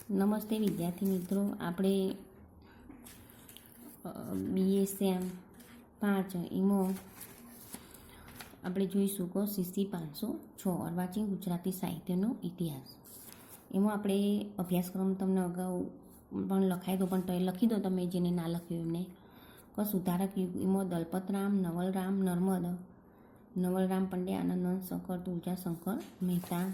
નમસ્તે વિદ્યાર્થી મિત્રો, આપણે BSM 5 એમાં આપણે જોઈશું કે CC 506 અર્વાચીન ગુજરાતી સાહિત્યનો ઇતિહાસ. એમાં આપણે અભ્યાસક્રમ તમને અગાઉ પણ લખાઈ દો, પણ લખી દો તમે જેને ના લખ્યું એમને. કે સુધારક યુગ એમાં દલપતરામ, નવલરામ નર્મદ, નવલરામ પંડ્યા, આનંદવંત શંકર, તુલજાશંકર મહેતા.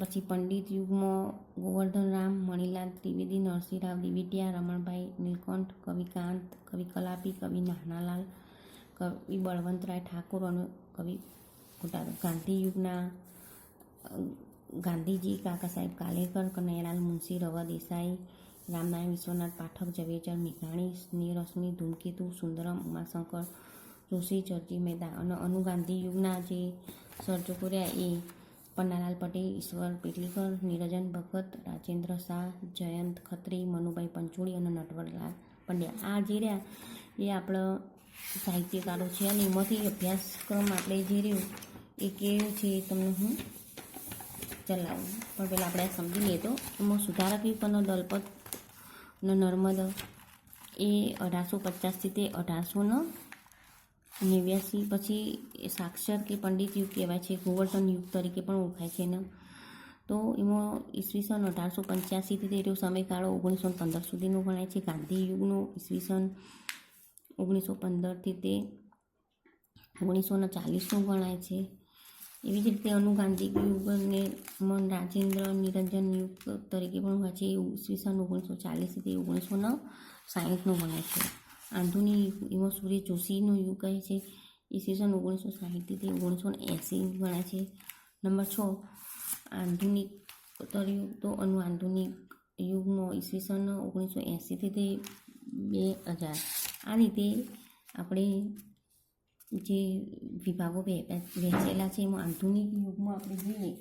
પછી પંડિત યુગમાં ગોવર્ધનરામ, મણિલાલ ત્રિવેદી, નરસિંહરાવ દિવેટિયા, રમણભાઈ નીલકંઠ, કવિ કાંત, કવિ કલાપી, કવિ નાનાલાલ, કવિ બળવંતરાય ઠાકોર અને કવિ ખોટાદો. ગાંધી યુગના ગાંધીજી, કાકા સાહેબ કાલેકર, કનૈયાલાલ મુનશી, રવા દેસાઈ, રામનારાયણ વિશ્વનાથ પાઠક, ઝવેરચંદ મેઘાણી, સ્નેહરશ્મિ, ધૂમકેતુ, સુંદરમ, ઉમાશંકર જોશી, ચરજી મહેતા. અને અનુગાંધી યુગના જે સર્જકો રહ્યા એ પન્નાલાલ પટેલ, ઈશ્વર પેટલીકર, નિરંજન ભગત, રાજેન્દ્ર શાહ, જયંત ખત્રી, મનુભાઈ પંચોળી અને નટવરલાલ પંડ્યા. આ જે રહ્યા એ આપણા સાહિત્યકારો છે અને એમાંથી અભ્યાસક્રમ આપણે જે રહ્યું એ કેવું છે એ તમને હું ચલાવું. પણ પહેલાં આપણે સમજી લઈએ તો એમાં સુધારક યુગ અને દલપત અને નર્મદ એ 1850થી તે 1889. પછી સાક્ષર કે પંડિત યુગ કહેવાય છે, ગોવર્ધન યુગ તરીકે પણ ઓળખાય છે એને. તો એમાં ઈસવીસન 1885થી તે સમયગાળો 1915 સુધીનો ગણાય છે. ગાંધી યુગનો ઈસવીસન 1915થી તે 1940નો ગણાય છે. એવી જ રીતે અનુગાંધી યુગને રાજેન્દ્ર નિરંજન યુગ તરીકે પણ હોય છે. ઈસવીસન 1940થી તે 1960નો ગણાય છે. આધુનિક એમાં સુરેશ જોશીનો યુગ કહે છે, ઈસવીસન 1960થી તે 1980 ગણાય છે. નંબર 6 આધુનિકોત્તર યુગ. તો આધુનિક યુગમાં ઈસવીસન 1980થી તે 2000. આ રીતે આપણે જે વિભાગો વહેંચેલા છે એમાં આધુનિક યુગમાં આપણે જોઈએ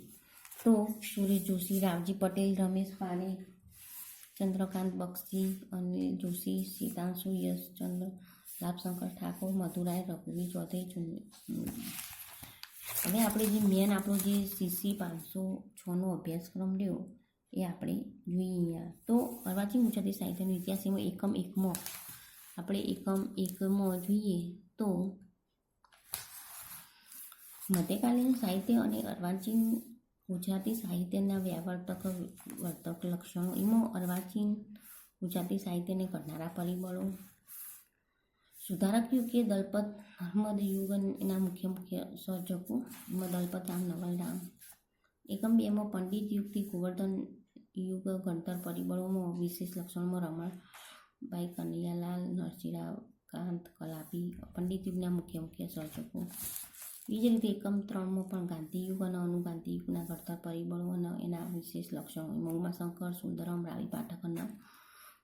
તો સુરેશ જોશી, રાવજી પટેલ, રમેશ પારેખ, ચંદ્રકાંત બક્ષી, અનિલ જોશી, સીતાંશુ યશચંદ્ર, લાભશંકર ઠાકોર, મધુરાય, રઘુવીર ચૌધરી. હવે આપણે જે મેન આપણો જે CC 506નો અભ્યાસક્રમ રહ્યો એ આપણે જોઈએ. તો અર્વાચીન ગુજરાતી સાહિત્યનો ઇતિહાસ એમાં એકમ 1માં આપણે એકમ 1માં જોઈએ તો મધ્યકાલીન સાહિત્ય અને અર્વાચીન ગુજરાતી સાહિત્યના વર્તક લક્ષણો. એમાં અર્વાચીન ગુજરાતી સાહિત્યને ઘડનારા પરિબળો. સુધારક યુગ કે દલપત નર્મદ યુગ એના મુખ્ય સર્જકો. એમાં દલપતરામ, નવલરામ. એકમ 2માં પંડિત યુગથી ગોવર્ધન યુગ ઘડતર પરિબળોમાં વિશેષ લક્ષણોમાં રમણભાઈ, કનૈયાલાલ, નરસિંહરાવ, કાંત, કલાપી. પંડિત યુગના મુખ્ય સર્જકો. બીજી રીતે એકમ 3માં પણ ગાંધી યુગ અને અનુગાંધી યુગના ઘડતર પરિબળો અને એના વિશેષ લક્ષણો. એમાં ઉમાશંકર, સુંદરમ, રાવી પાઠક અને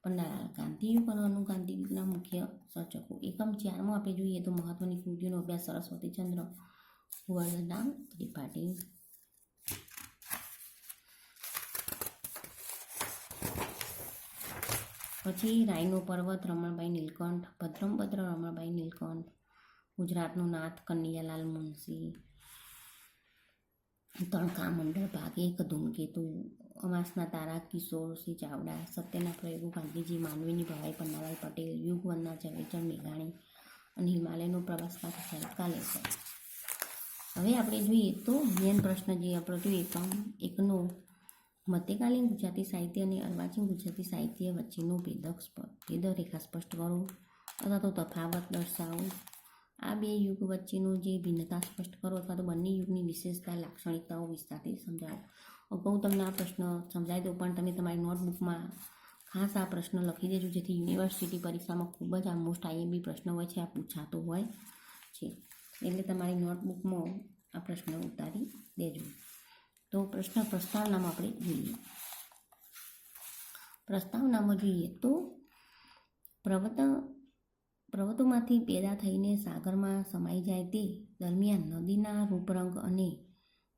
પન્નાલાલ. ગાંધી યુગ અને અનુગાંધી યુગના મુખ્ય સર્જકો. એકમ 4માં આપણે જોઈએ તો મહત્વની કૃતિઓનો અભ્યાસ. સરસ્વતીચંદ્ર, ગોવર્ધનરામ ત્રિપાઠી. પછી રાયનો પર્વત, રમણભાઈ નીલકંઠ, ભદ્રંભદ્ર, રમણભાઈ નીલકંઠ, ગુજરાતનો નાથ, કનૈયાલાલ મુનશી, તણકા મંડળ ભાગ 1, ધૂમકેતુ, અમાસના તારા, કિશોરસિંહ ચાવડા, સત્યના પ્રયોગો, ગાંધીજી, માનવીની ભવાઈ, પન્નાલાલ પટેલ, યુગવનના ઝવેરચંદ મેઘાણી અને હિમાલયનો પ્રવાસ, કાકા સાહેબ કાલેકર. હવે આપણે જોઈએ તો મેન પ્રશ્ન જે આપણો જોઈએ એકમ 1નો મધ્યકાલીન ગુજરાતી સાહિત્ય અને અર્વાચીન ગુજરાતી સાહિત્ય વચ્ચેનો ભેદરેખા સ્પષ્ટ કરો અથવા તો તફાવત દર્શાવો. આ બે યુગ વચ્ચેનો જે ભિન્નતા સ્પષ્ટ કરો અથવા તો બંને યુગની વિશેષતા, લાક્ષણિકતાઓ વિસ્તારથી સમજાવો. અગાઉ તમને આ પ્રશ્ન સમજાવી દો, પણ તમે તમારી નોટબુકમાં ખાસ આ પ્રશ્ન લખી દેજો, જેથી યુનિવર્સિટી પરીક્ષામાં ખૂબ જ આ મોસ્ટ IMP પ્રશ્ન હોય છે, આ પૂછાતો હોય છે. એટલે તમારી નોટબુકમાં આ પ્રશ્ન ઉતારી દેજો. તો પ્રસ્તાવનામાં આપણે જોઈએ. પ્રસ્તાવનામાં જોઈએ તો પર્વતોમાંથી પેદા થઈને સાગરમાં સમાઈ જાય તે દરમિયાન નદીના રૂપરંગ અને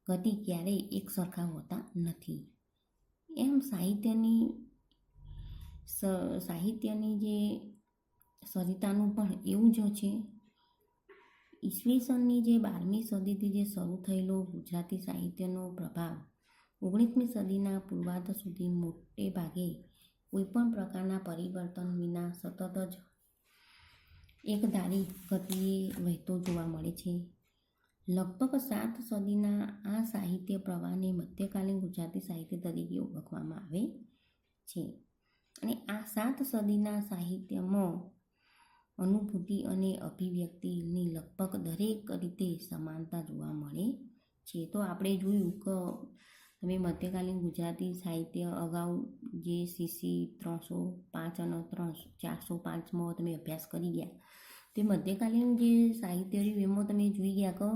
ગતિ ક્યારેય એક સરખા હોતા નથી. એમ સાહિત્યની જે સરિતાનું પણ એવું જ છે. ઈસવીસનની જે 12મી સદીથી જે શરૂ થયેલો ગુજરાતી સાહિત્યનો પ્રભાવ 19મી સદીના પૂર્વાર્ધ સુધી મોટે ભાગે કોઈપણ પ્રકારના પરિવર્તન વિના સતત જ એકધારી ગતિએ વહેતો જોવા મળે છે. લગભગ 7 સદીના આ સાહિત્ય પ્રવાહને મધ્યકાલીન ગુજરાતી સાહિત્ય તરીકે ઓળખવામાં આવે છે. અને આ 7 સદીના સાહિત્યમાં અનુભૂતિ અને અભિવ્યક્તિની લગભગ દરેક રીતે સમાનતા જોવા મળે છે. તો આપણે જોયું કે તમે મધ્યકાલીન ગુજરાતી સાહિત્ય અગાઉ જે સીસી 305 અને 405માં તમે અભ્યાસ કરી ગયા, તે મધ્યકાલીન જે સાહિત્ય રહ્યું એમાં તમે જોઈ ગયા કે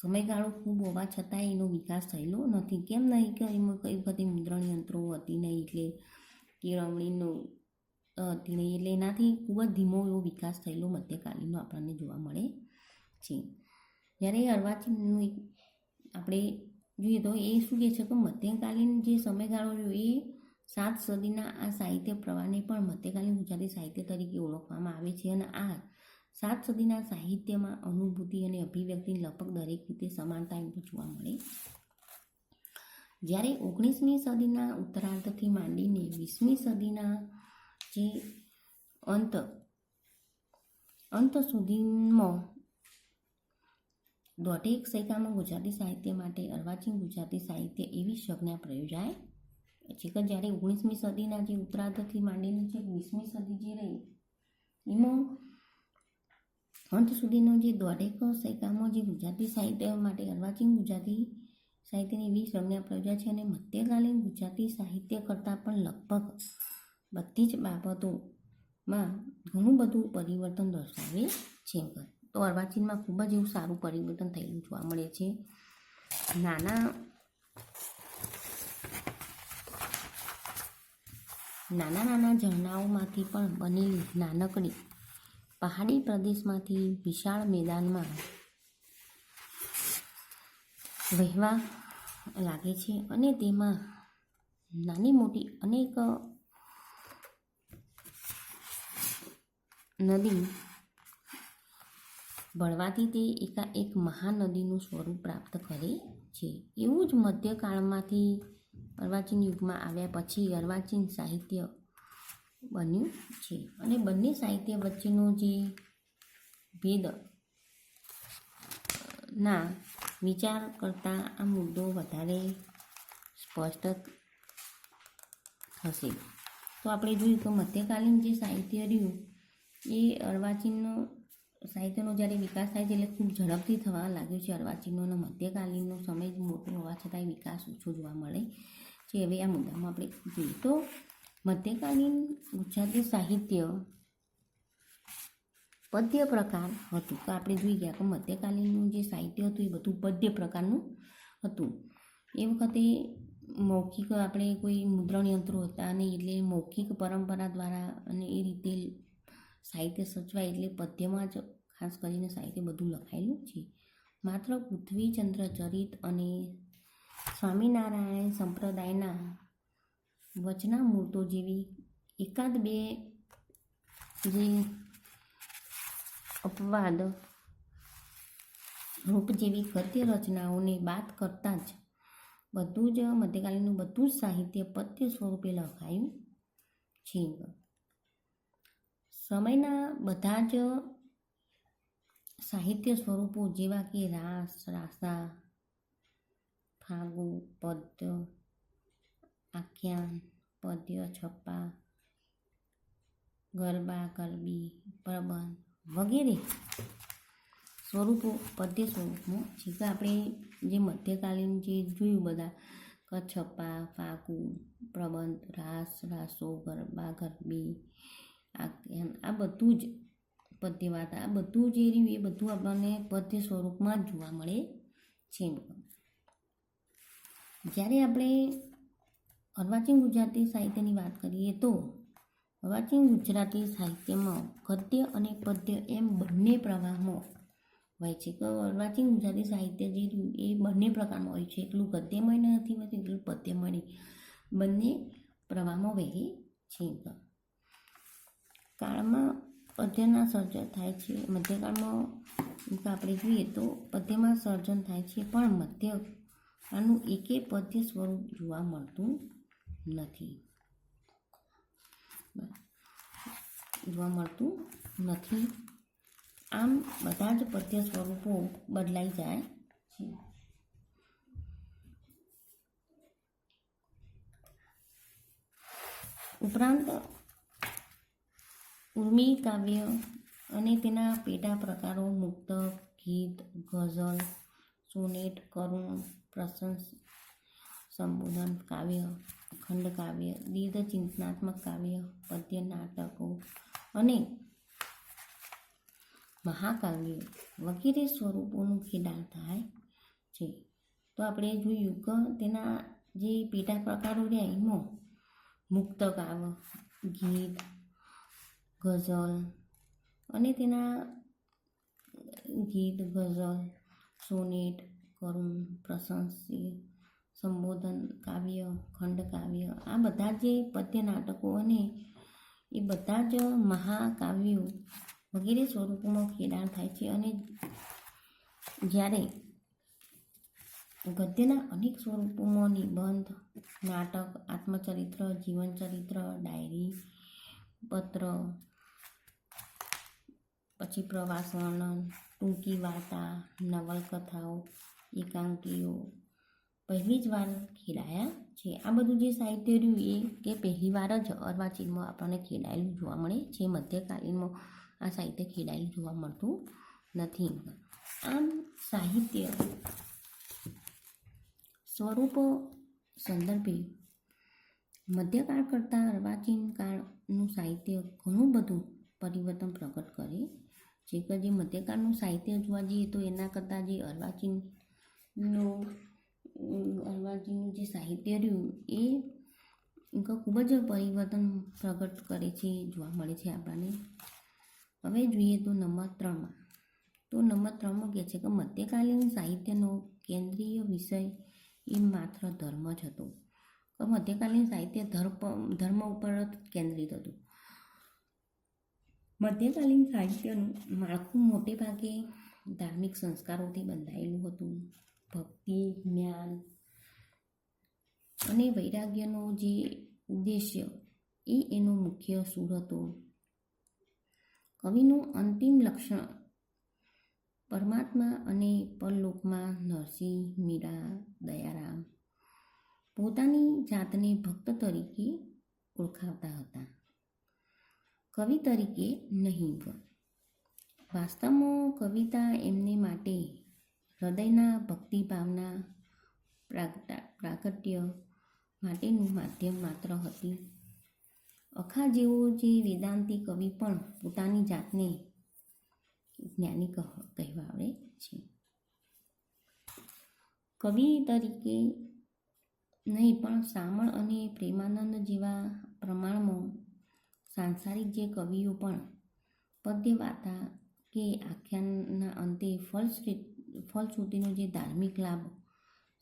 સમયગાળો ખૂબ હોવા છતાંય એનો વિકાસ થયેલો નથી. કેમ નહીં કે એમાં કઈ બધી મુદ્રણ યંત્રો હતી નહીં, એટલે કેળવણીનું હતી નહીં, એટલે એનાથી ખૂબ જ ધીમો એવો વિકાસ થયેલો મધ્યકાલીનનો આપણને જોવા મળે છે. જ્યારે અર્વાચીનનું આપણે જોઈએ તો એ શું કહે છે કે મધ્યકાલીન જે સમયગાળો રહ્યો એ 7 સદીના આ સાહિત્ય પ્રવાહને પણ મધ્યકાલીન ગુજરાતી સાહિત્ય તરીકે ઓળખવામાં આવે છે. અને આ 7 સદીના સાહિત્યમાં અનુભૂતિ અને અભિવ્યક્તિની લગભગ દરેક રીતે સમાનતા એમ જોવા મળે. જ્યારે 19મી સદીના ઉત્તરાર્ધથી માંડીને 20મી સદીના જે અંત સુધીમાં દોઢેક સૈકામાં ગુજરાતી સાહિત્ય માટે અર્વાચીન ગુજરાતી સાહિત્ય એવી સંજ્ઞા પ્રયોજાય છે કે જ્યારે 19મી સદીના જે ઉત્તરાર્ધથી માંડીને જે 20મી સદી જે રહી એમાં અંત સુધીનો જે દોઢેક સૈકામાં જે ગુજરાતી સાહિત્ય માટે અર્વાચીન ગુજરાતી સાહિત્યની એવી સંજ્ઞા પ્રયોજાય છે. અને મધ્યકાલીન ગુજરાતી સાહિત્ય કરતાં પણ લગભગ બધી જ બાબતોમાં ઘણું બધું પરિવર્તન દર્શાવે છે. તો અર્વાચીનમાં ખૂબ જ એવું સારું પરિવર્તન થયેલું જોવા મળે છે. નાના ઝરણાઓમાંથી પણ બનેલી નાનકડી પહાડી પ્રદેશમાંથી વિશાળ મેદાનમાં વહેવા લાગે છે અને તેમાં નાની મોટી અનેક નદી ભળવાથી તે એકાએક મહાનદીનું સ્વરૂપ પ્રાપ્ત કરે છે. એવું જ મધ્યકાળમાંથી અર્વાચીન યુગમાં આવ્યા પછી અર્વાચીન સાહિત્ય બન્યું છે. અને બંને સાહિત્ય વચ્ચેનો જે ભેદ ના વિચાર કરતાં આ મુદ્દો વધારે સ્પષ્ટ થશે. તો આપણે જોયું કે મધ્યકાલીન જે સાહિત્ય રહ્યું એ અર્વાચીનનો સાહિત્યનો જ્યારે વિકાસ થાય છે એટલે ખૂબ ઝડપથી થવા લાગ્યો છે અર્વાચીનનો, અને મધ્યકાલીનનો સમય મોટો હોવા છતાંય વિકાસ ઓછો જોવા મળે છે. હવે આ મુદ્દામાં આપણે જોઈએ તો મધ્યકાલીન ગુજરાતી સાહિત્ય પદ્ય પ્રકાર હતું. તો આપણે જોઈ ગયા કે મધ્યકાલીનનું જે સાહિત્ય હતું એ બધું પદ્ય પ્રકારનું હતું. એ વખતે મૌખિક આપણે કોઈ મુદ્રણ યંત્રો હતા નહીં, એટલે મૌખિક પરંપરા દ્વારા અને એ રીતે સાહિત્ય સચવાય, એટલે પદ્યમાં જ ખાસ કરીને સાહિત્ય બધું લખાયેલું છે. માત્ર પૃથ્વીચંદ્ર ચરિત અને સ્વામિનારાયણ સંપ્રદાયના વચનામૃતો જેવી એકાદ બે જે અપવાદ રૂપ જેવી ગદ્ય રચનાઓને બાદ કરતાં જ બધું જ મધ્યકાલીનનું બધું જ સાહિત્ય પદ્ય સ્વરૂપે લખાયું છે. સમયના બધા જ સાહિત્ય સ્વરૂપો જેવા કે રાસ, રાસા, ફાગુ, પદ્ય, આખ્યાન, પદ્ય, છપ્પા, ગરબા, ગરબી, પ્રબંધ વગેરે સ્વરૂપો પદ્ય સ્વરૂપમાં છે. કે આપણે જે મધ્યકાલીન જે જોયું બધા કે છપ્પા, ફાગુ, પ્રબંધ, રાસ, રાસો, ગરબા, ગરબી, આખ્યાન, આ બધું જ પદ્ય વાર્તા, આ બધું જે રહ્યું એ બધું આપણને પદ્ય સ્વરૂપમાં જ જોવા મળે છે. જ્યારે આપણે અર્વાચીન ગુજરાતી સાહિત્યની વાત કરીએ તો અર્વાચીન ગુજરાતી સાહિત્યમાં ગદ્ય અને પદ્ય એમ બંને પ્રવાહમાં હોય છે. તો અર્વાચીન ગુજરાતી સાહિત્ય જે રહ્યું એ બંને પ્રકારમાં હોય છે. એટલું ગદ્યમય નથી હોતું, એટલું પદ્યમય નહીં, બંને પ્રવાહમાં વહે છે. કાળમાં પદ્યના સર્જન થાય છે. મધ્યકાળમાં આપણે જોઈએ તો પદ્યમાં સર્જન થાય છે, પણ આનું એકે પદ્ય સ્વરૂપ જોવા મળતું નથી. આમ બધા જ પદ્ય સ્વરૂપો બદલાઈ જાય છે. ઉપરાંત ઉર્મી કાવ્ય અને તેના પેટા પ્રકારો મુક્તક, ગીત, ગઝલ, સોનેટ, કરુણ, પ્રશંસ, સંબોધન કાવ્ય, ખંડ કાવ્ય, દીર્ઘ ચિંતનાત્મક કાવ્ય, પદ્ય નાટકો અને મહાકાવ્યો વગેરે સ્વરૂપોનું ખેડાણ થાય છે. તો આપણે જોયું કે તેના જે પેટા પ્રકારો રહ્યા એમાં મુક્ત કાવ્ય, ગીત, ગઝલ અને તેના ગીત, ગઝલ, સોનેટ, કરુણ, પ્રશંસી, સંબોધન કાવ્ય, ખંડ કાવ્ય, આ બધા જે પદ્ય નાટકો અને એ બધા જ મહાકાવ્યો વગેરે સ્વરૂપોમાં ખેડાણ થાય છે. અને જ્યારે ગદ્યના અનેક સ્વરૂપોમાં નિબંધ, નાટક, આત્મચરિત્ર, જીવનચરિત્ર, ડાયરી, પત્ર, પછી પ્રવાસ વર્ણન, ટૂંકી વાર્તા, નવલકથાઓ, એકાંકીઓ પહેલી જ વાર ખેડાયા છે. આ બધું જે સાહિત્ય રહ્યું એ કે પહેલી વાર જ અર્વાચીનમાં આપણને ખેડાયેલું જોવા મળે છે. મધ્યકાલીનમાં આ સાહિત્ય ખેડાયેલું જોવા મળતું નથી. આમ સાહિત્ય સ્વરૂપો સંદર્ભે મધ્યકાળ કરતાં અર્વાચીન કાળનું સાહિત્ય ઘણું બધું પરિવર્તન પ્રગટ કરે છે. કે જે મધ્યકાળનું સાહિત્ય જોવા જઈએ તો એના કરતાં જે અર્વાચીનનું જે સાહિત્ય રહ્યું એ ખૂબ જ પરિવર્તન પ્રગટ કરે છે, જોવા મળે છે આપણને. હવે જોઈએ તો નંબર 3માં. તો નંબર 3માં કહે છે કે મધ્યકાલીન સાહિત્યનો કેન્દ્રીય વિષય એ માત્ર ધર્મ જ હતો. તો મધ્યકાલીન સાહિત્ય ધર્મ ઉપર જ કેન્દ્રિત હતું. મધ્યકાલીન સાહિત્યનું માળખું મોટે ભાગે ધાર્મિક સંસ્કારોથી બંધાયેલું હતું. ભક્તિ, જ્ઞાન અને વૈરાગ્યનો જે ઉદ્દેશ્ય એ એનો મુખ્ય સૂર હતો. કવિનું અંતિમ લક્ષણ પરમાત્મા અને પરલોકમાં નરસિંહ, મીરા, દયારામ પોતાની જાતને ભક્ત તરીકે ઓળખાવતા હતા, કવિ તરીકે નહીં. વાસ્તવમાં કવિતા એમને માટે હૃદયના ભક્તિભાવના પ્રાગટ્ય માટેનું માધ્યમ માત્ર હતી. અખા જેવો જે વેદાંતી કવિ પણ પોતાની જાતને જ્ઞાની કહેવાવે છે. કવિ તરીકે નહીં પણ શામળ અને પ્રેમાનંદ જેવા પ્રમાણમાં સાંસારિક જે કવિઓ પણ પદ્ય વાર્તા કે આખ્યાનના અંતે ફલશ્રુતિનો જે ધાર્મિક લાભ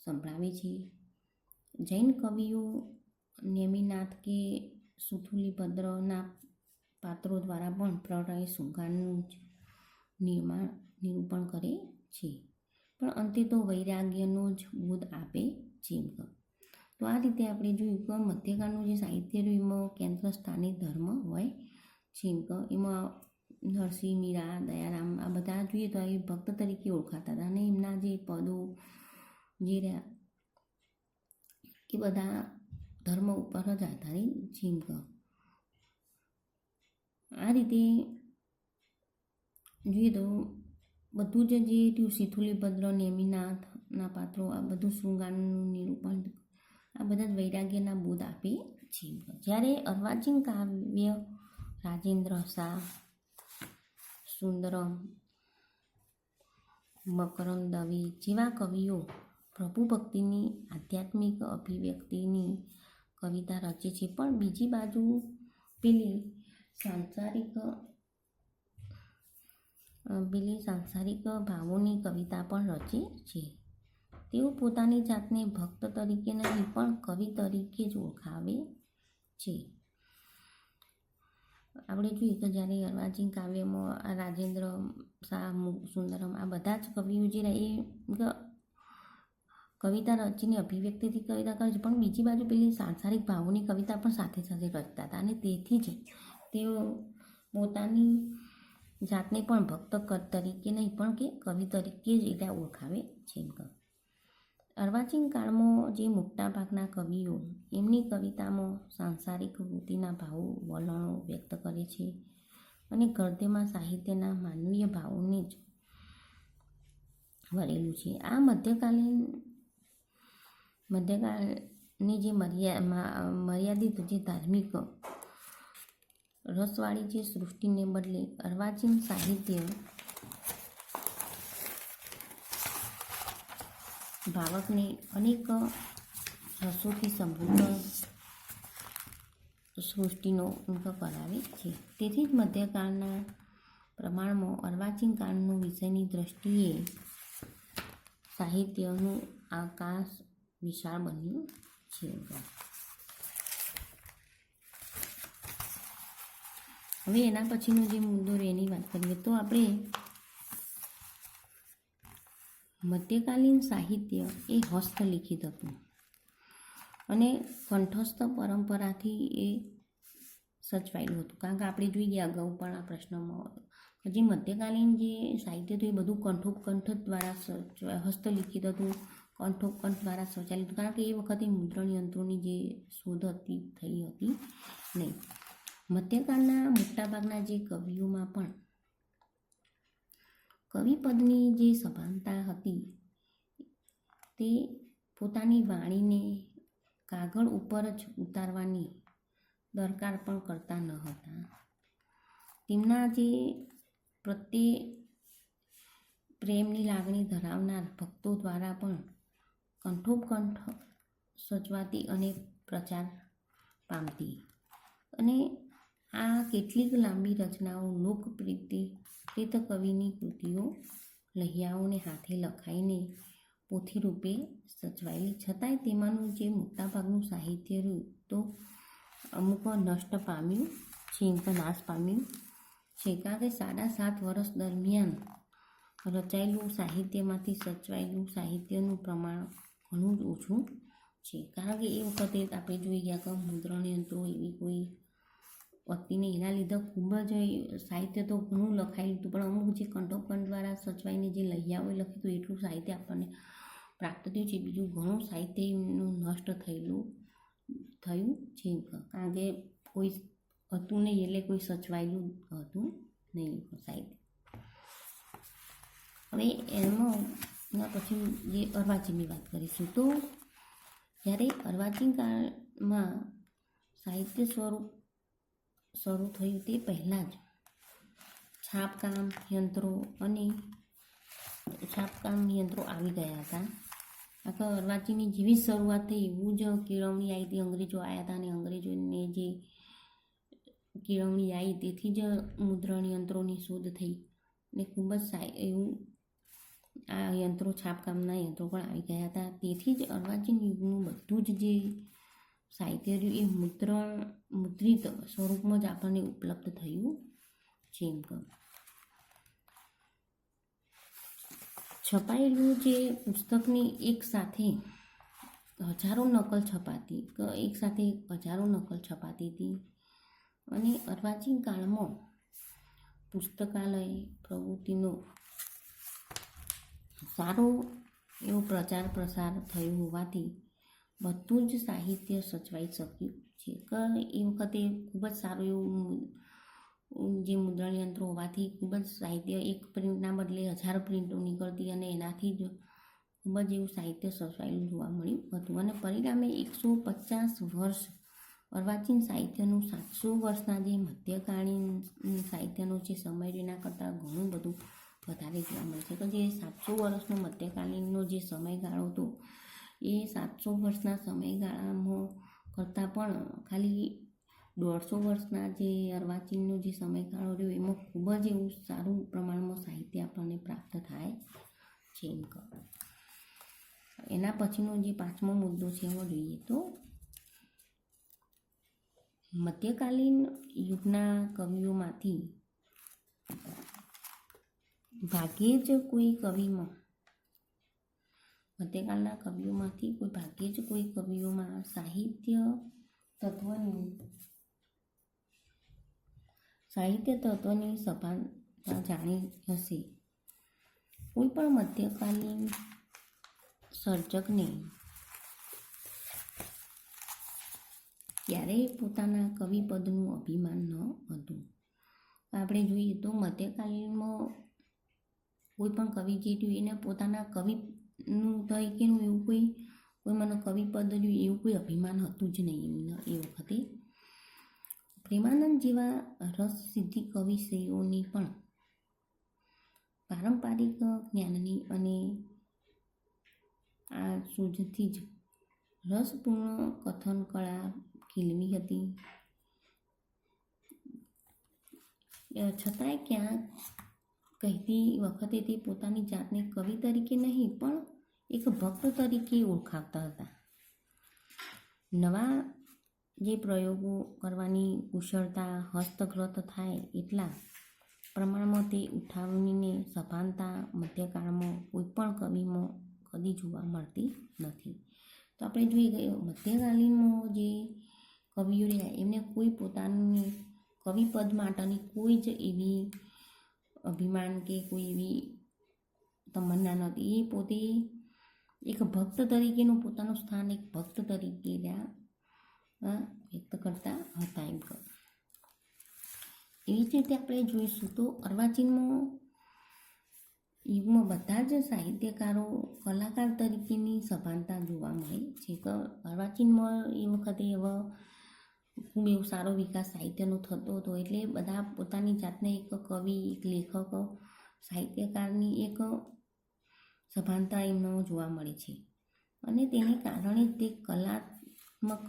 સંભળાવે છે. જૈન કવિઓ નેમિનાથ કે સુથુલીભદ્રના પાત્રો દ્વારા પણ પ્રલય શૃંગારનું જ નિરૂપણ કરે છે, પણ અંતે તો વૈરાગ્યનો જ બોધ આપે છે. તો આ રીતે આપણે જોયું કે મધ્યકાળનું જે સાહિત્ય રહ્યું એમાં કેન્દ્ર સ્થાને ધર્મ હોય છે. એમાં નરસિંહ, મીરા, દયારામ આ બધા જોઈએ તો એ ભક્ત તરીકે ઓળખાતા હતા અને એમના જે પદો જે રહ્યા એ બધા ધર્મ ઉપર જ આધારિત છે. આ રીતે જોઈએ તો બધું જ જે સુથુલીભદ્ર, નેમિનાથના પાત્રો આ બધું શૃંગારનું નિરૂપણ આ બધા જ વૈરાગ્યના બોધ આપે છે. જ્યારે અર્વાચીન કાવ્ય રાજેન્દ્ર શાહ, સુંદરમ, મકરંદ દવે જેવા કવિઓ પ્રભુ ભક્તિની આધ્યાત્મિક અભિવ્યક્તિની કવિતા રચે છે, પણ બીજી બાજુ પેલી સાંસારિક ભાવોની કવિતા પણ રચે છે. તેઓ પોતાની જાતને ભક્ત તરીકે નહીં પણ કવિ તરીકે જ ઓળખાવે છે. આપણે જોઈએ તો જ્યારે અર્વાચીન કાવ્યમાં રાજેન્દ્ર શાહ, સુંદરમ આ બધા જ કવિઓ જે એ કવિતા રચીને અભિવ્યક્તિથી કવિતા કરે છે, પણ બીજી બાજુ પેલી સાંસારિક ભાવોની કવિતા પણ સાથે સાથે રચતા હતા અને તેથી જ તેઓ પોતાની જાતને પણ ભક્ત તરીકે નહીં પણ કે કવિ તરીકે જ એટલે ઓળખાવે છે. અર્વાચીન કાળમાં જે મોટાભાગના કવિઓ એમની કવિતામાં સાંસારિક વૃત્તિના ભાવો વલણો વ્યક્ત કરે છે અને ગદ્યમાં સાહિત્યના માનવીય ભાવોને જ વરેલું છે. આ મધ્યકાળની જે મર્યાદિત જે ધાર્મિક રસવાળી જે સૃષ્ટિને બદલે અર્વાચીન સાહિત્ય ભાવકને અનેક રસોથી સમૃદ્ધ સૃષ્ટિનો ઊંઘ કરાવે છે. તેથી જ મધ્યકાળના પ્રમાણમાં અર્વાચીન કાળનું વિષયની દ્રષ્ટિએ સાહિત્યનું આકાશ વિશાળ બન્યું છે. હવે એના પછીનો જે મુદ્દો એની વાત કરીએ તો આપણે મધ્યકાલીન સાહિત્ય એ હસ્તલિખિત હતું અને કંઠસ્થ પરંપરાથી એ સચવાયેલું હતું. કારણ કે આપણે જોઈ ગયા અગાઉ પણ આ પ્રશ્નમાં જે મધ્યકાલીન જે સાહિત્ય હતું એ બધું કંઠોપકંઠ દ્વારા હસ્તલિખિત હતું, કંઠોપકંઠ દ્વારા સચવાયેલું હતું. કારણ કે એ વખતે મુદ્રણ યંત્રોની જે શોધ થઈ હતી નહીં. મધ્યકાળના મોટાભાગના જે કવિઓમાં પણ કવિપદની જે સભાનતા હતી તે પોતાની વાણીને કાગળ ઉપર જ ઉતારવાની દરકાર પણ કરતા ન હતા. તેમના જે પ્રત્યે પ્રેમની લાગણી ધરાવનાર ભક્તો દ્વારા પણ કંઠોપકંઠ સચવાતી અને પ્રચાર પામતી અને આ કેટલીક લાંબી રચનાઓ લોકપ્રિય કવિની કૃતિઓ લહિયાઓને હાથે લખાઈને પોથી રૂપે સચવાયેલી. છતાંય તેમાંનું જે મોટાભાગનું સાહિત્ય રહ્યું તો અમુક નષ્ટ પામ્યું છે, નાશ પામ્યું છે. કારણ કે 7.5 વર્ષ દરમિયાન રચાયેલું સાહિત્યમાંથી સચવાયેલું સાહિત્યનું પ્રમાણ ઘણું જ ઓછું છે. કારણ કે એ વખતે આપણે જોઈ ગયા કે મુદ્રણ યંત્રો એવી કોઈ વસ્તીને એના લીધે ખૂબ જ સાહિત્ય તો ઘણું લખાયેલું હતું, પણ અમુક જે કંઠોપકંઠ દ્વારા સચવાઈને જે લહિયાઓએ લખ્યું હતું એટલું સાહિત્ય આપણને પ્રાપ્ત થયું છે. બીજું ઘણું સાહિત્ય એમનું નષ્ટ થયું છે. કારણ કે કોઈ હતું નહીં એટલે કોઈ સચવાયેલું હતું નહીં સાહિત્ય. હવે એના પછી જે અર્વાચીનની વાત કરીશું તો જ્યારે અર્વાચીન કાળમાં સાહિત્ય સ્વરૂપ શરૂ થયું તે પહેલાં જ છાપકામ યંત્રો આવી ગયા હતા. આખા અર્વાચીનની જેવી શરૂઆત થઈ એવું જ કેળવણી આવી હતી. અંગ્રેજો આવ્યા હતા અને અંગ્રેજોને જે કેળવણી આવી તેથી જ મુદ્રણ યંત્રોની શોધ થઈ અને ખૂબ જ એવું આ યંત્રો છાપકામના યંત્રો પણ આવી ગયા હતા. તેથી જ અર્વાચીન યુગનું બધું જ જે સાહિત્ય રહ્યું એ મુદ્રિત સ્વરૂપમાં જ આપણને ઉપલબ્ધ થયું છે. છપાયેલું જે પુસ્તકની એક સાથે હજારો નકલ છપાતી હતી અને અર્વાચીન કાળમાં પુસ્તકાલય પ્રવૃત્તિનો સારો એવો પ્રચાર પ્રસાર થયો હોવાથી બધું જ સાહિત્ય સચવાઈ શક્યું છે. એ વખતે ખૂબ જ સારું એવું જે મુદ્રણ યંત્રો હોવાથી ખૂબ જ સાહિત્ય એક પ્રિન્ટના બદલે 1000 પ્રિન્ટો નીકળતી અને એનાથી જ ખૂબ જ એવું સાહિત્ય સચવાયેલું જોવા મળ્યું હતું. અને પરિણામે 150 વર્ષ અર્વાચીન સાહિત્યનું 700 વર્ષના જે મધ્યકાલીન સાહિત્યનો જે સમય એના કરતાં ઘણું બધું વધારે જોવા મળે છે. તો જે 700 વર્ષનો મધ્યકાલીનનો જે સમયગાળો હતો એ 700 વર્ષના સમયગાળામાં કરતાં પણ ખાલી 150 વર્ષના જે અર્વાચીનનો જે સમયગાળો રહ્યો એમાં ખૂબ જ એવું સારું પ્રમાણમાં સાહિત્ય આપણને પ્રાપ્ત થાય છે. એના પછીનો જે 5મો મુદ્દો છે એમાં જોઈએ તો મધ્યકાલીન યુગના કવિઓમાંથી ભાગ્યે જ કોઈ કવિમાં મધ્યકાળના કવિઓમાંથી કોઈ ભાગ્યે જ કોઈ કવિઓમાં સાહિત્ય તત્વની સભાનતા જાણી હશે. કોઈ પણ મધ્યકાલીન સર્જકને ક્યારેય પોતાના કવિપદનું અભિમાન ન હતું. આપણે જોઈએ તો મધ્યકાલીનમાં કોઈ પણ કવિ જે રહ્યું એને પોતાના કવિનું તરીકેનું એવું કોઈ મને કવિપદ રહ્યું એવું કોઈ અભિમાન હતું જ નહીં એમને એ વખતે. પ્રેમાનંદ જેવા રસસિદ્ધિ કવિશ્રીઓની પણ પારંપરિક જ્ઞાનની અને આ સૂઝથી જ રસપૂર્ણ કથન કળા ખીલવી હતી. છતાંય ક્યાંક કહેતી વખતે તે પોતાની જાતને કવિ તરીકે નહીં પણ એક ભક્ત તરીકે ઓળખાવતા હતા. નવા જે પ્રયોગો કરવાની કુશળતા હસ્તગત થાય એટલા પ્રમાણમાં તે ઉઠાવણીને સભાનતા મધ્યકાળમાં કોઈ પણ કવિમાં કદી જોવા મળતી નથી. તો આપણે જોઈએ કે મધ્યકાલીનમાં જે કવિઓ રહ્યા એમને કોઈ પોતાની કવિપદ માટેની કોઈ જ એવી અભિમાન કે કોઈ એવી તમન્ના નહોતી. એ પોતે એક ભક્ત તરીકેનું પોતાનું સ્થાન એક ભક્ત તરીકે વ્યક્ત કરતા હતા. એવી જ રીતે આપણે જોઈશું તો અર્વાચીનમાં યુગમાં બધા જ સાહિત્યકારો કલાકાર તરીકેની સભાનતા જોવા મળે છે. તો અર્વાચીનમાં એ વખતે એવો ખૂબ એવો સારો વિકાસ સાહિત્યનો થતો હતો એટલે બધા પોતાની જાતને એક કવિ એક લેખક સાહિત્યકારની એક સભાનતા એમનો જોવા મળે છે. અને તેને કારણે તે કલાત્મક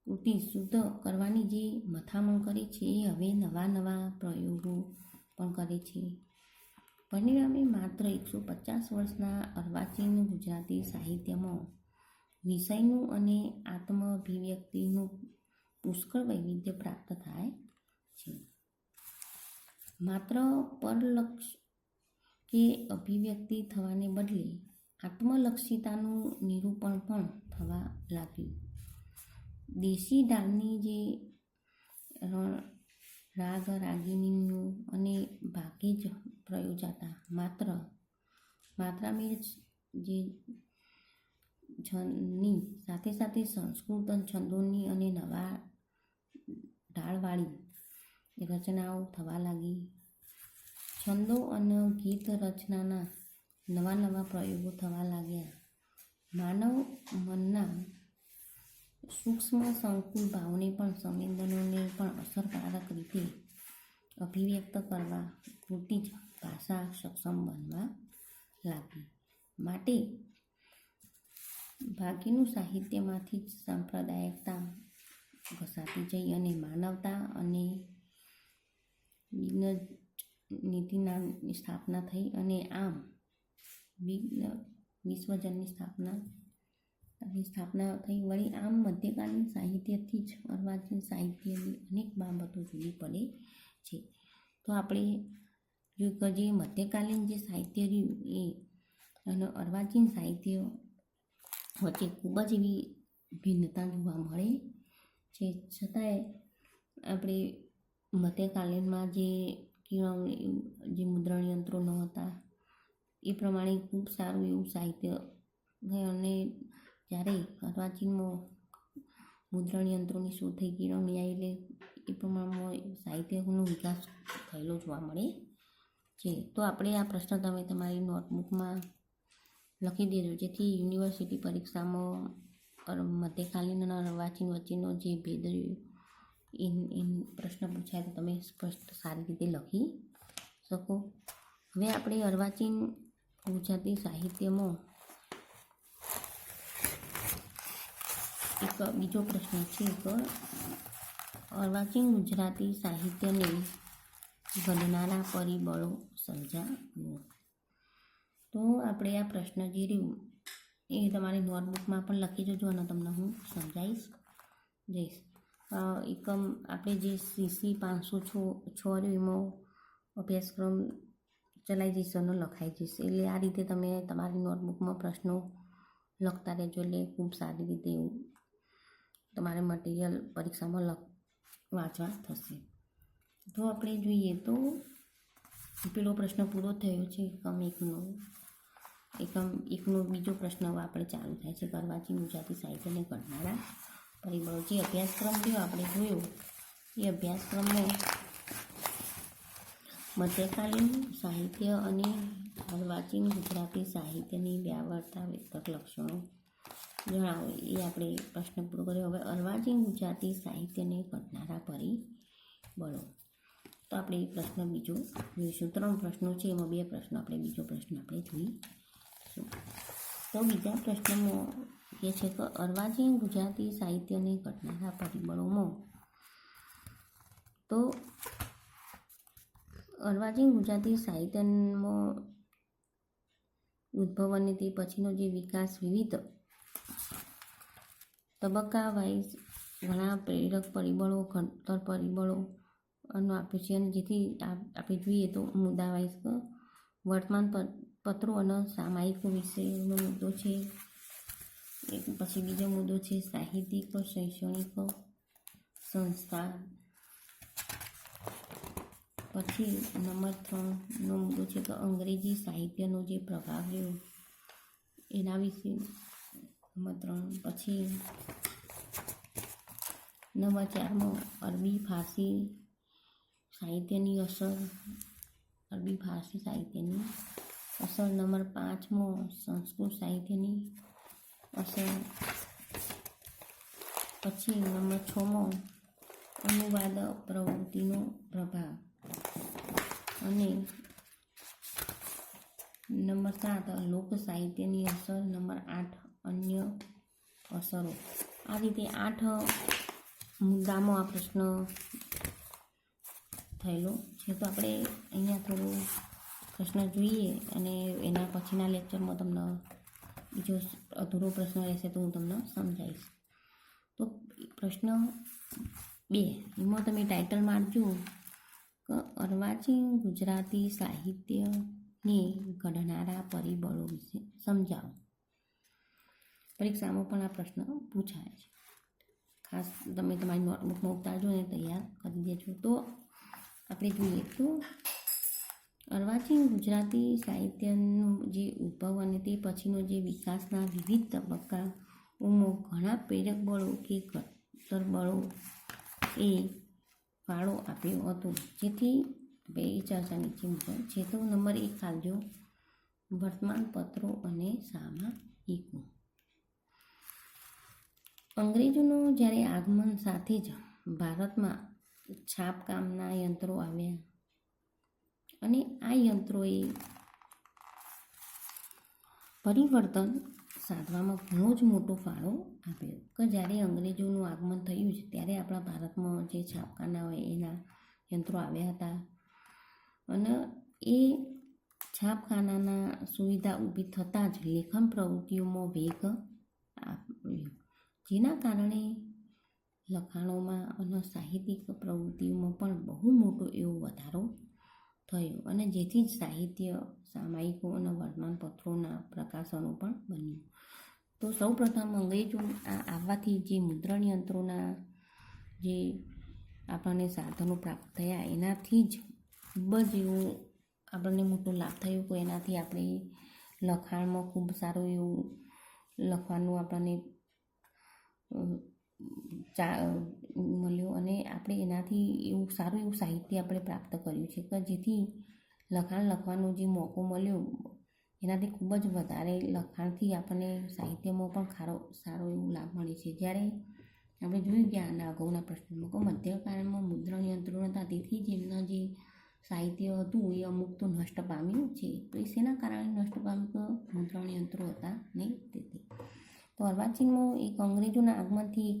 કૃતિ શુદ્ધ કરવાની જે મથામણ કરે છે એ હવે નવા પ્રયોગો પણ કરે છે. પરિણામે માત્ર 150 વર્ષના અર્વાચીન ગુજરાતી સાહિત્યમાં વિષયનું અને આત્માભિવ્યક્તિનું પુષ્કળ વૈવિધ્ય પ્રાપ્ત થાય છે. માત્ર પરલક્ષ કે અભિવ્યક્તિ થવાને બદલે આત્મલક્ષિતાનું નિરૂપણ પણ થવા લાગ્યું. દેશી ઢાળની જે રાગ રાગિણીઓ અને ભાગે જ પ્રયોજાતા માત્રામેળ જે છંદની સાથે સાથે સંસ્કૃત છંદોની અને નવા ઢાળવાળી રચનાઓ થવા લાગી. છંદો અને ગીત રચનાના નવા પ્રયોગો થવા લાગ્યા. માનવ મનના સૂક્ષ્મ સંકુલ ભાવને પણ સંવેદનોને પણ અસરકારક રીતે અભિવ્યક્ત કરવા પૂરતી જ ભાષા સક્ષમ બનવા લાગી. માટે ભાગ્યનું સાહિત્યમાંથી જ સાંપ્રદાયિકતા ઘસાતી જઈ અને માનવતા અને નીતિના સ્થાપના થઈ અને આમ વિશ્વજનની સ્થાપના થઈ. વળી આમ મધ્યકાલીન સાહિત્યથી જ અર્વાચીન સાહિત્યની અનેક બાબતો જુદી પડે છે. તો આપણે જોયું કે જે મધ્યકાલીન જે સાહિત્ય રહ્યું એ અને અર્વાચીન સાહિત્ય વચ્ચે ખૂબ જ એવી ભિન્નતા જોવા મળે છે. છતાંય આપણે મધ્યકાલીનમાં જે મુદ્રણ યંત્રો ન હતા એ પ્રમાણે ખૂબ સારું એવું સાહિત્ય અને જ્યારે અર્વાચીનમાં મુદ્રણ યંત્રોની શોધ થઈ કેળવણી આવી એટલે એ પ્રમાણમાં સાહિત્યનો વિકાસ થયેલો જોવા મળે છે. તો આપણે આ પ્રશ્ન તમે તમારી નોટબુકમાં લખી દેજો જેથી યુનિવર્સિટી પરીક્ષામાં મધ્યકાલીન અને અર્વાચીન વચ્ચેનો જે ભેદ એ પ્રશ્ન પૂછાય તો તમે સ્પષ્ટ સારી રીતે લખી શકો. હવે આપણે અર્વાચીન ગુજરાતી સાહિત્યમાં એક બીજો પ્રશ્ન છે કે અર્વાચીન ગુજરાતી સાહિત્યને ઘડનારા પરિબળો સમજાવો. તો આપણે આ પ્રશ્ન જે રહ્યું એ તમારી નોટબુકમાં પણ લખી જજો અને તમને હું સમજાવીશ જઈશ. એકમ આપણે જે CC 506 રહ્યું એમાં અભ્યાસક્રમ ચલાઈ જશે અને લખાઈ જશે. એટલે આ રીતે તમે તમારી નોટબુકમાં પ્રશ્નો લખતા રહેજો, એટલે ખૂબ સારી રીતે એવું તમારે મટીરિયલ પરીક્ષામાં વાંચવા થશે. તો આપણે જોઈએ તો પેલો પ્રશ્ન પૂરો થયો છે એકમ એકનો બીજો પ્રશ્ન આપણે ચાલુ થાય છે. અર્વાચીન ગુજરાતી સાહિત્યને ઘડનારા પરિબળો. જે અભ્યાસક્રમ રહ્યો આપણે જોયો એ અભ્યાસક્રમમાં મધ્યકાલીન સાહિત્ય અને અર્વાચીન ગુજરાતી સાહિત્યની વ્યાવર્તાત્મક લક્ષણો જણાવો, એ આપણે પ્રશ્ન પૂરો કર્યો. હવે અર્વાચીન ગુજરાતી સાહિત્યને ઘડનારા પરિબળો. તો આપણે એ પ્રશ્ન બીજો જોઈશું. 3 પ્રશ્નો છે, એમાં 2 પ્રશ્નો આપણે બીજો પ્રશ્ન આપણે જોઈશું. તો બીજા પ્રશ્નમાં એ છે કે અર્વાચીન ગુજરાતી સાહિત્યને ઘડનારા પરિબળોમાં, તો અર્વાચીન ગુજરાતી સાહિત્યમાં ઉદ્ભવ અને તે પછીનો જે વિકાસ વિવિધ તબક્કા વાઇઝ ઘણા પ્રેરક પરિબળો, ઘડતર પરિબળો આપ્યું છે. અને જેથી આપણે જોઈએ તો મુદ્દા વાઇઝ વર્તમાન પત્રો અને સામાયિકો વિશેનો મુદ્દો છે. પછી બીજો મુદ્દો છે સાહિત્યિક શૈક્ષણિક સંસ્થા. પછી નંબર 3નો મુદ્દો છે કે અંગ્રેજી સાહિત્યનો જે પ્રભાવ રહ્યો એના વિશે નંબર 3. પછી નંબર 4માં અરબી ફારસી સાહિત્યની અસર, અરબી ફારસી સાહિત્યની અસર. નંબર 5માં સંસ્કૃત સાહિત્યની અસર. પછી નંબર 6માં અનુવાદ પ્રવૃત્તિનો પ્રભાવ. અને નંબર 7 લોક સાહિત્યની અસર. નંબર 8 અન્ય અસરો. આ રીતે 8 મુદ્દામાં આ પ્રશ્ન થયેલો છે. તો આપણે અહીંયા થોડો પ્રશ્ન જોઈએ અને એના પછીના લેક્ચરમાં તમને બીજો અધૂરો પ્રશ્ન રહેશે તો હું તમને સમજાવીશ. તો પ્રશ્ન 2 એમાં તમે ટાઇટલ મારજો કે અર્વાચીન ગુજરાતી સાહિત્યને ઘડનારા પરિબળો વિશે સમજાવો. પરીક્ષામાં પણ આ પ્રશ્ન પૂછાય છે. ખાસ તમે તમારી નોટબુકમાં ઉતારજો અને તૈયાર કરી દેજો. તો આપણે જોઈએ તો અર્વાચીન ગુજરાતી સાહિત્યનું જે ઉદ્ભવ અને તે પછીનો જે વિકાસના વિવિધ તબક્કાઓમાં ઘણા પ્રેરક બળો કે ઘડતર બળો એ ફાળો આપ્યો હતો. જેથી એ ચર્ચા નીચે મુજબ છે. તો નંબર 1 ખાલજો વર્તમાન પત્રો અને સામાયિકો. અંગ્રેજોનું જ્યારે આગમન સાથે જ ભારતમાં છાપકામના યંત્રો આવ્યા અને આ યંત્રોએ પરિવર્તન સાધવામાં ઘણો જ મોટો ફાળો આપ્યો. કે જ્યારે અંગ્રેજોનું આગમન થયું છે ત્યારે આપણા ભારતમાં જે છાપખાના હોય એના યંત્રો આવ્યા હતા અને એ છાપખાનાના સુવિધા ઊભી થતાં જ લેખન પ્રવૃત્તિઓમાં વેગ આવ્યો, જેના કારણે લખાણોમાં અને સાહિત્યિક પ્રવૃત્તિઓમાં પણ બહુ મોટો એવો વધારો થયો અને જેથી જ સાહિત્ય, સામાયિકો અને વર્તમાનપત્રોના પ્રકાશનો પણ બન્યું. તો સૌપ્રથમ અંગ્રેજો આવવાથી જે મુદ્રણ યંત્રોના જે આપણને સાધનો પ્રાપ્ત થયા એનાથી જ ખૂબ જ એવું આપણને મોટો લાભ થયો કે એનાથી આપણે લખાણમાં ખૂબ સારું એવું લખવાનું આપણને મળ્યું અને આપણે એનાથી એવું સારું એવું સાહિત્ય આપણે પ્રાપ્ત કર્યું છે કે જેથી લખાણ લખવાનો જે મોકો મળ્યો એનાથી ખૂબ જ વધારે લખાણથી આપણને સાહિત્યમાં પણ સારો એવો લાભ મળે છે. જ્યારે આપણે જોયું કે આના અગાઉના પ્રશ્નમાં કે મધ્યકાળમાં મુદ્રણ યંત્રો હતા, તેથી જ એમના જે સાહિત્ય હતું એ અમુક તો નષ્ટ પામ્યું છે. તો એ શેના કારણે નષ્ટ પામ્યું? તો મુદ્રણ યંત્રો હતા નહીં તેથી. તો અર્વાચીનમાં એક અંગ્રેજોના આગમનથી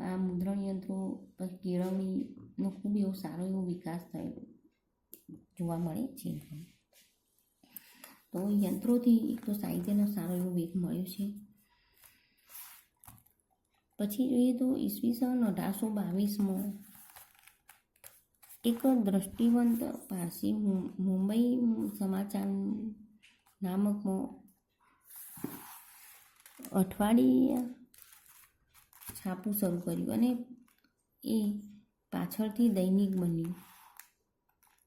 આ મુદ્રણ યંત્રો પછી કેળવણીનો ખૂબ એવો સારો એવો વિકાસ થયો જોવા મળે છે. તો યંત્રોથી એક તો સાહિત્યનો સારો એવો વેગ મળ્યો છે. પછી જોઈએ તો ઈસવીસન 1822માં એક દ્રષ્ટિવંત પારસી મુંબઈ સમાચાર નામક અઠવાડિયા છાપું શરૂ કર્યું અને એ પાછળથી દૈનિક બન્યું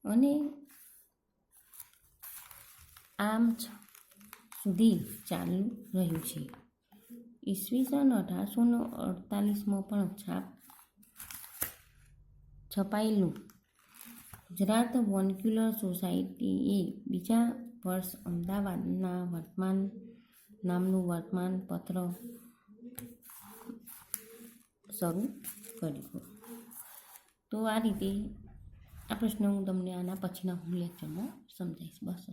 અને આમ સુધી ચાલુ રહ્યું છે. ઈસવીસન 1848માં પણ છપાયેલું ગુજરાત વર્નક્યુલર સોસાયટીએ બીજા વર્ષ અમદાવાદના વર્તમાન નામનું વર્તમાન પત્ર શરૂ કર્યું. તો આ રીતે આ પ્રશ્ન હું તમને આના પછીના લેક્ચરમાં સમજાવીશ. બસ.